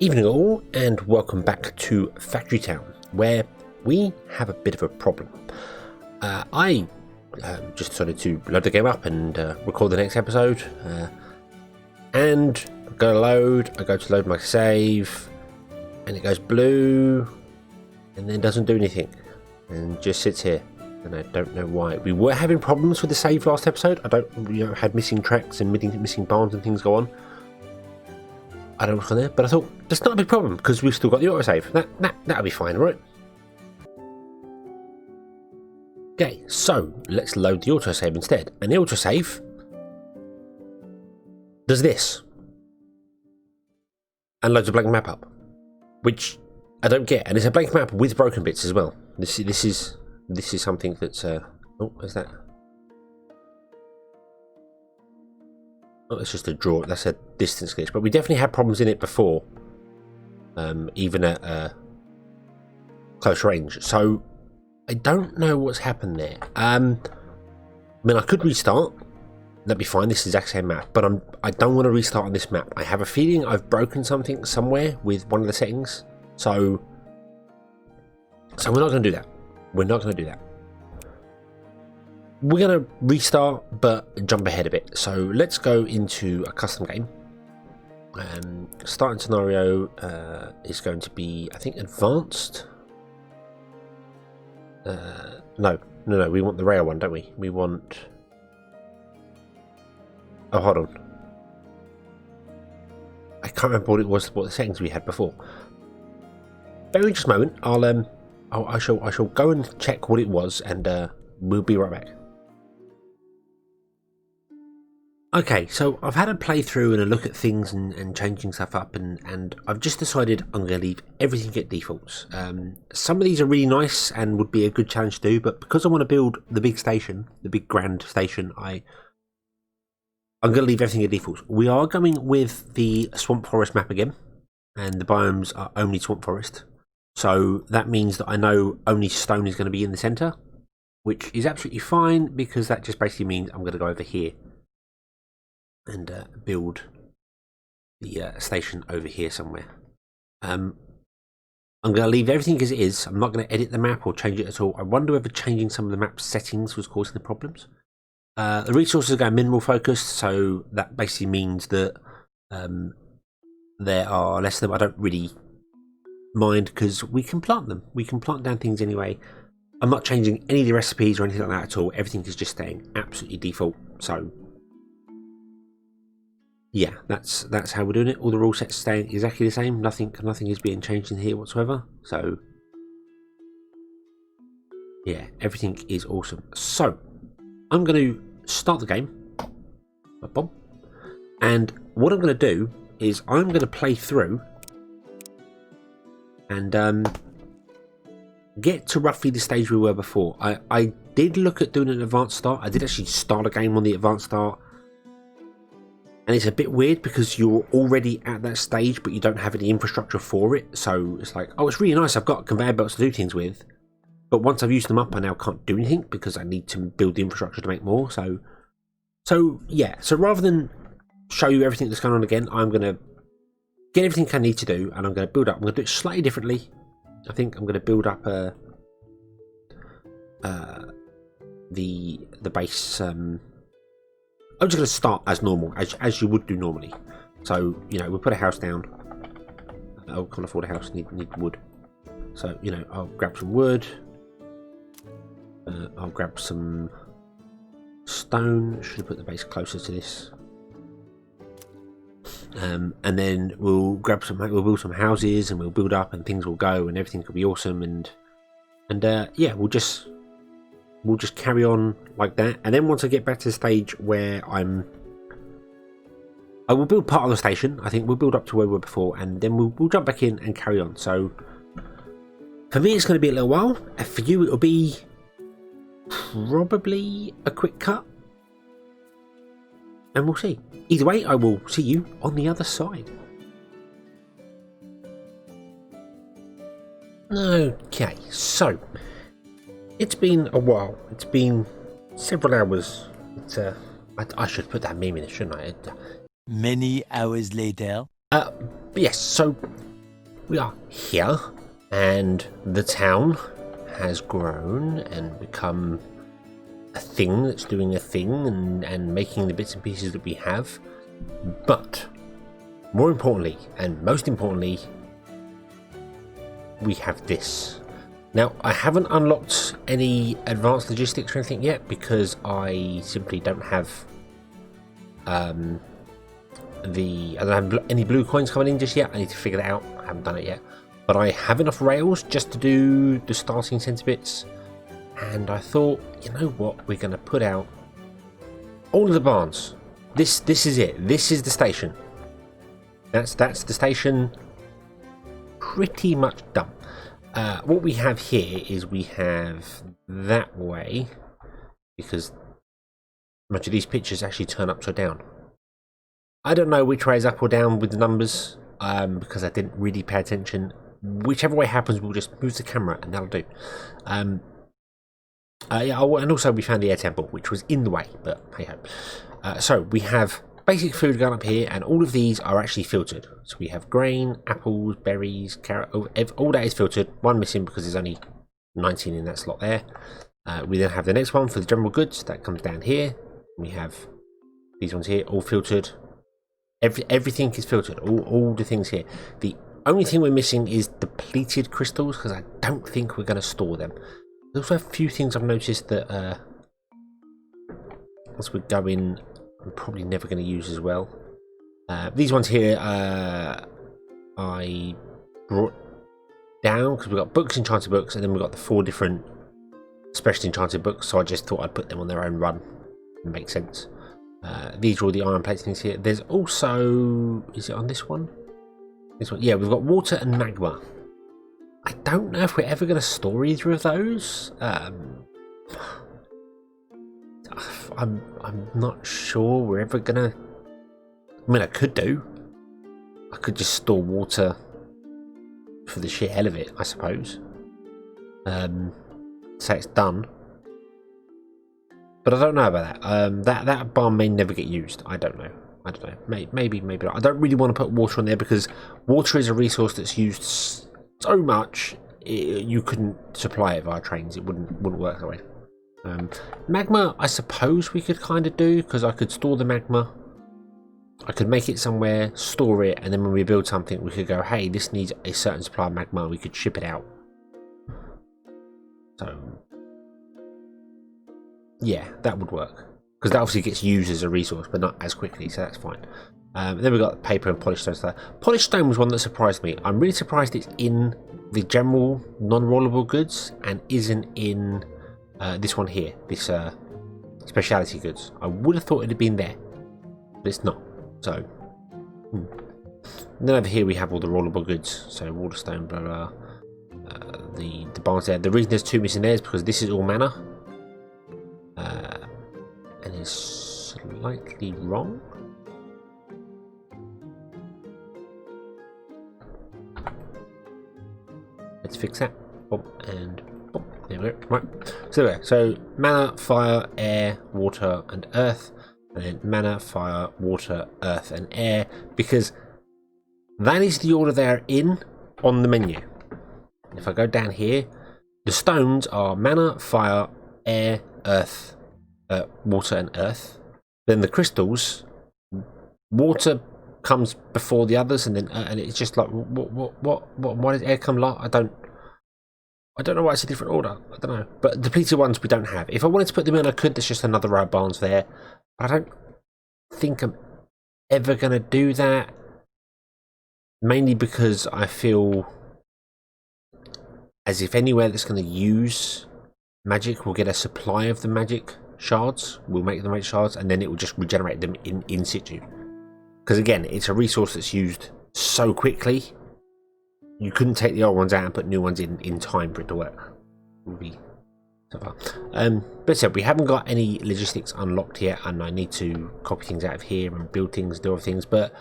Evening all, and welcome back to Factory Town, where we have a bit of a problem. I just decided to load the game up and record the next episode, and I go to load my save, and it goes blue, and then doesn't do anything, and just sits here, and I don't know why. We were having problems with the save last episode. Had missing tracks and missing barns and things go on. I don't know what's on there, but I thought that's not a big problem because we've still got the autosave. That'll be fine, right? Okay, so let's load the autosave instead. And the autosave does this and loads a blank map up, which I don't get. And it's a blank map with broken bits as well. This is something that's oh, where's that? Oh, it's just a draw. That's a distance glitch, but we definitely had problems in it before, even at close range. So I don't know what's happened there. I mean, I could restart. That'd be fine. This is the exact same map, but I don't want to restart on this map. I have a feeling I've broken something somewhere with one of the settings. So we're not going to do that. We're not going to do that. We're going to restart, but jump ahead a bit. So let's go into a custom game. Starting scenario is going to be, I think, advanced. No. We want the rail one, don't we? We want. Oh, hold on. I can't remember what it was. What the settings we had before. Very just a moment. I shall go and check what it was, and we'll be right back. Okay, so I've had a playthrough and a look at things and changing stuff up, and I've just decided I'm going to leave everything at defaults. Some of these are really nice and would be a good challenge to do, but because I want to build the big station, the big grand station, I'm going to leave everything at defaults. We are going with the swamp forest map again, and the biomes are only swamp forest. So that means that I know only stone is going to be in the centre, which is absolutely fine because that just basically means I'm going to go over here and build the station over here somewhere. I'm going to leave everything as it is. I'm not going to edit the map or change it at all. I wonder whether changing some of the map settings was causing the problems. The resources are going mineral focused, so that basically means that there are less of them. I don't really mind because we can plant them. We can plant down things anyway. I'm not changing any of the recipes or anything like that at all. Everything is just staying absolutely default. So yeah, that's how we're doing it. All the rule sets staying exactly the same. Nothing is being changed in here whatsoever. So yeah, everything is awesome. So I'm going to start the game, and what I'm going to do is I'm going to play through and get to roughly the stage we were before. I did look at doing an advanced start. I did actually start a game on the advanced start. And it's a bit weird because you're already at that stage, but you don't have any infrastructure for it. So it's like, oh, it's really nice. I've got conveyor belts to do things with. But once I've used them up, I now can't do anything because I need to build the infrastructure to make more. So yeah. So rather than show you everything that's going on again, I'm going to get everything I need to do, and I'm going to build up. I'm going to do it slightly differently. I think I'm going to build up the base. I'm just going to start as normal, as you would do normally. So, we'll put a house down. I can't afford a house, need wood. So, I'll grab some wood. I'll grab some stone. Should have put the base closer to this. And then we'll build some houses, and we'll build up, and things will go, and everything will be awesome. And yeah, we'll just carry on like that, and then once I get back to the stage where I will build part of the station. I think we'll build up to where we were before, and then we'll jump back in and carry on. So for me, it's going to be a little while. For you, it'll be probably a quick cut, and we'll see. Either way, I will see you on the other side. Okay, so it's been a while. It's been several hours. I should put that meme in it, shouldn't I? Many hours later. But yes, so we are here, and the town has grown and become a thing that's doing a thing and making the bits and pieces that we have. But more importantly, and most importantly, we have this. Now, I haven't unlocked any advanced logistics or anything yet because I simply don't have I don't have any blue coins coming in just yet. I need to figure that out. I haven't done it yet. But I have enough rails just to do the starting centre bits. And I thought, you know what, we're going to put out all of the barns. This is it. This is the station. That's the station pretty much done. What we have here is we have that way, because much of these pictures actually turn upside down. I don't know which way is up or down with the numbers, because I didn't really pay attention. Whichever way happens, we'll just move the camera and that'll do. Yeah, and also we found the air temple, which was in the way, but hey ho. So we have basic food going up here, and all of these are actually filtered. So we have grain, apples, berries, carrot, all that is filtered. One missing because there's only 19 in that slot there. We then have the next one for the general goods, that comes down here. We have these ones here, all filtered. Everything is filtered, all the things here. The only thing we're missing is depleted crystals, because I don't think we're going to store them. There's also a few things I've noticed that as we go in, I'm probably never going to use as well. These ones here I brought down because we've got books, enchanted books, and then we've got the 4 different special enchanted books, so I just thought I'd put them on their own run. It makes sense. These are all the iron plates things here. There's also, is it on this one? This one, yeah, we've got water and magma. I don't know if we're ever going to store either of those. I'm not sure we're ever going to. I mean, I could do. I could just store water for the sheer hell of it, I suppose. Say it's done. But I don't know about that. That barn may never get used. I don't know. Maybe not. I don't really want to put water on there because water is a resource that's used so much. You couldn't supply it via trains. It wouldn't work that way. Magma, I suppose we could kind of do, because I could store the magma. I could make it somewhere, store it, and then when we build something, we could go, hey, this needs a certain supply of magma. We could ship it out. So yeah, that would work, because that obviously gets used as a resource, but not as quickly, so that's fine. Then we've got paper and polished stone stuff. Polished stone was one that surprised me. I'm really surprised it's in the general non-rollable goods and isn't in this one here, this speciality goods. I would have thought it had been there, but it's not. So, And then over here we have all the rollable goods. So waterstone, blah blah. The barns there. The reason there's 2 missing there is because this is all mana. And it's slightly wrong. Let's fix that. Boom, and boom. There we go. Right. So there. So mana, fire, air, water, and earth. And then mana, fire, water, earth, and air. Because that is the order they're in on the menu. If I go down here, the stones are mana, fire, air, earth, water, and earth. Then the crystals, water comes before the others, and then and it's just like why does air come last? I don't know why it's a different order. I don't know. But depleted ones we don't have. If I wanted to put them in, I could. There's just another row of barns there. But I don't think I'm ever gonna do that. Mainly because I feel as if anywhere that's going to use magic will get a supply of the magic shards. We'll make the magic shards, and then it will just regenerate them in situ. Because again, it's a resource that's used so quickly. You couldn't take the old ones out and put new ones in time for it to work. It would be so far. But so we haven't got any logistics unlocked yet, and I need to copy things out of here and build things, do other things. But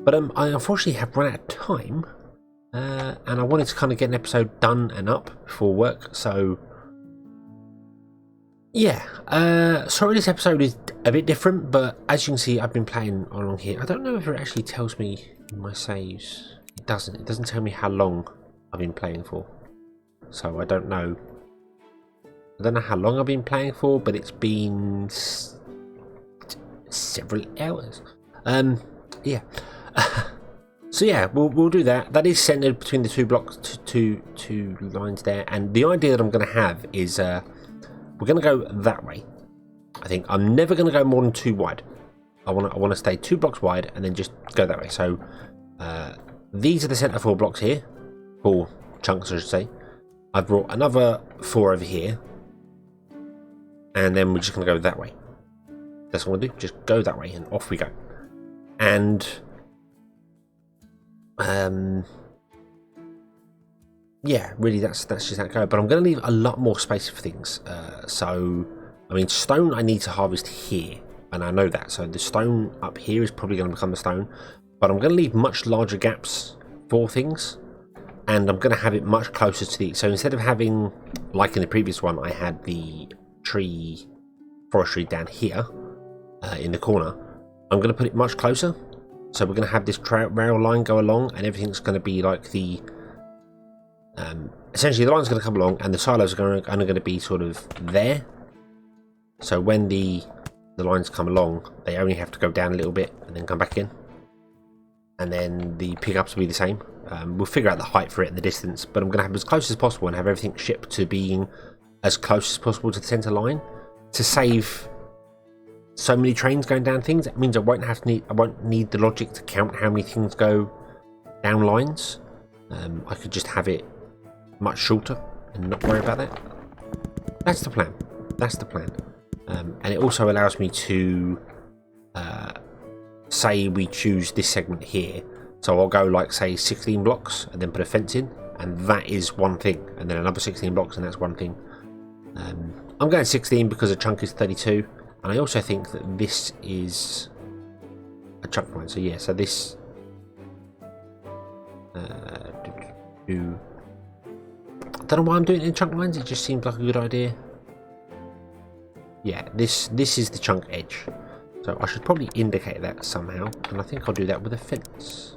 I unfortunately have run out of time, and I wanted to kind of get an episode done and up before work. So yeah, sorry this episode is a bit different, but as you can see, I've been playing along here. I don't know if it actually tells me in my saves. It doesn't. It doesn't tell me how long I've been playing for. So I don't know. I don't know how long I've been playing for, but it's been several hours. Yeah. So yeah, we'll do that. That is centered between the two blocks, two lines there. And the idea that I'm going to have is we're going to go that way. I think I'm never going to go more than 2 wide. I want to stay 2 blocks wide and then just go that way. So these are the center 4 blocks here, 4 chunks I should say. I've brought another 4 over here, and then we're just going to go that way. That's what I'm going to do. Just go that way, and off we go. And yeah, really, that's just how it goes. But I'm going to leave a lot more space for things. So, I mean, stone I need to harvest here, and I know that. So the stone up here is probably going to become the stone. But I'm going to leave much larger gaps for things. And I'm going to have it much closer to the... So instead of having, like in the previous one, I had the tree forestry down here in the corner. I'm going to put it much closer. So we're going to have this rail line go along, and everything's going to be like the... essentially, the line's going to come along, and the silos are only going to be sort of there. So when the lines come along, they only have to go down a little bit and then come back in. And then the pickups will be the same. We'll figure out the height for it and the distance, but I'm going to have as close as possible and have everything shipped to being as close as possible to the centre line to save so many trains going down things. It means I won't need the logic to count how many things go down lines. I could just have it much shorter and not worry about that. That's the plan. That's the plan. And it also allows me to say we choose this segment here. So I'll go like say 16 blocks and then put a fence in, and that is one thing, and then another 16 blocks and that's one thing. I'm going 16 because a chunk is 32, and I also think that this is a chunk line. So yeah, so this I don't know why I'm doing it in chunk lines. It just seems like a good idea. Yeah, this is the chunk edge. So I should probably indicate that somehow, and I think I'll do that with a fence.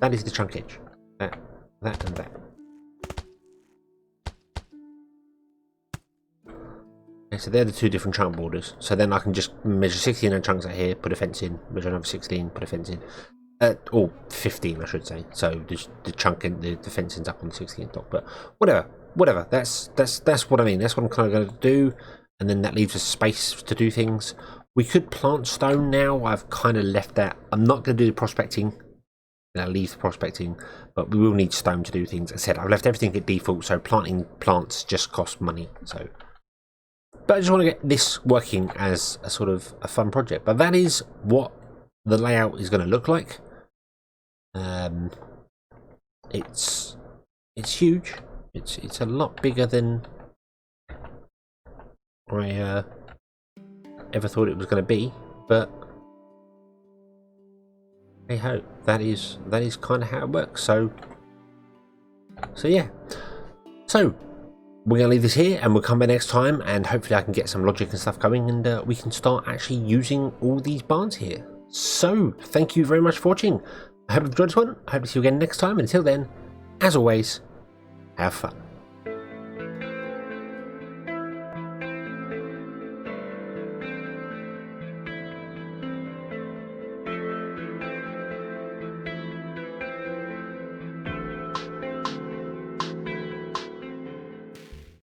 That is the chunk edge. That and that. Okay, so they're the 2 different chunk borders. So then I can just measure 16 and chunks out here, put a fence in, measure another 16, put a fence in. Or 15, I should say. So the chunk and the fence ends up on the 16th block. But whatever. That's what I mean. That's what I'm kind of going to do. And then that leaves us space to do things. We could plant stone now. I've kind of left that. I'm not going to do the prospecting. I'll leave the prospecting, but we will need stone to do things. As I said, I've left everything at default, so planting plants just costs money. So, but I just want to get this working as a sort of a fun project. But that is what the layout is going to look like. It's huge. It's a lot bigger than I ever thought it was going to be, but hey ho, that is kind of how it works. So yeah, so we're going to leave this here, and we'll come back next time, and hopefully I can get some logic and stuff going, and we can start actually using all these barns here. So thank you very much for watching. I hope you've enjoyed this one. I hope to see you again next time. Until then, as always, have fun.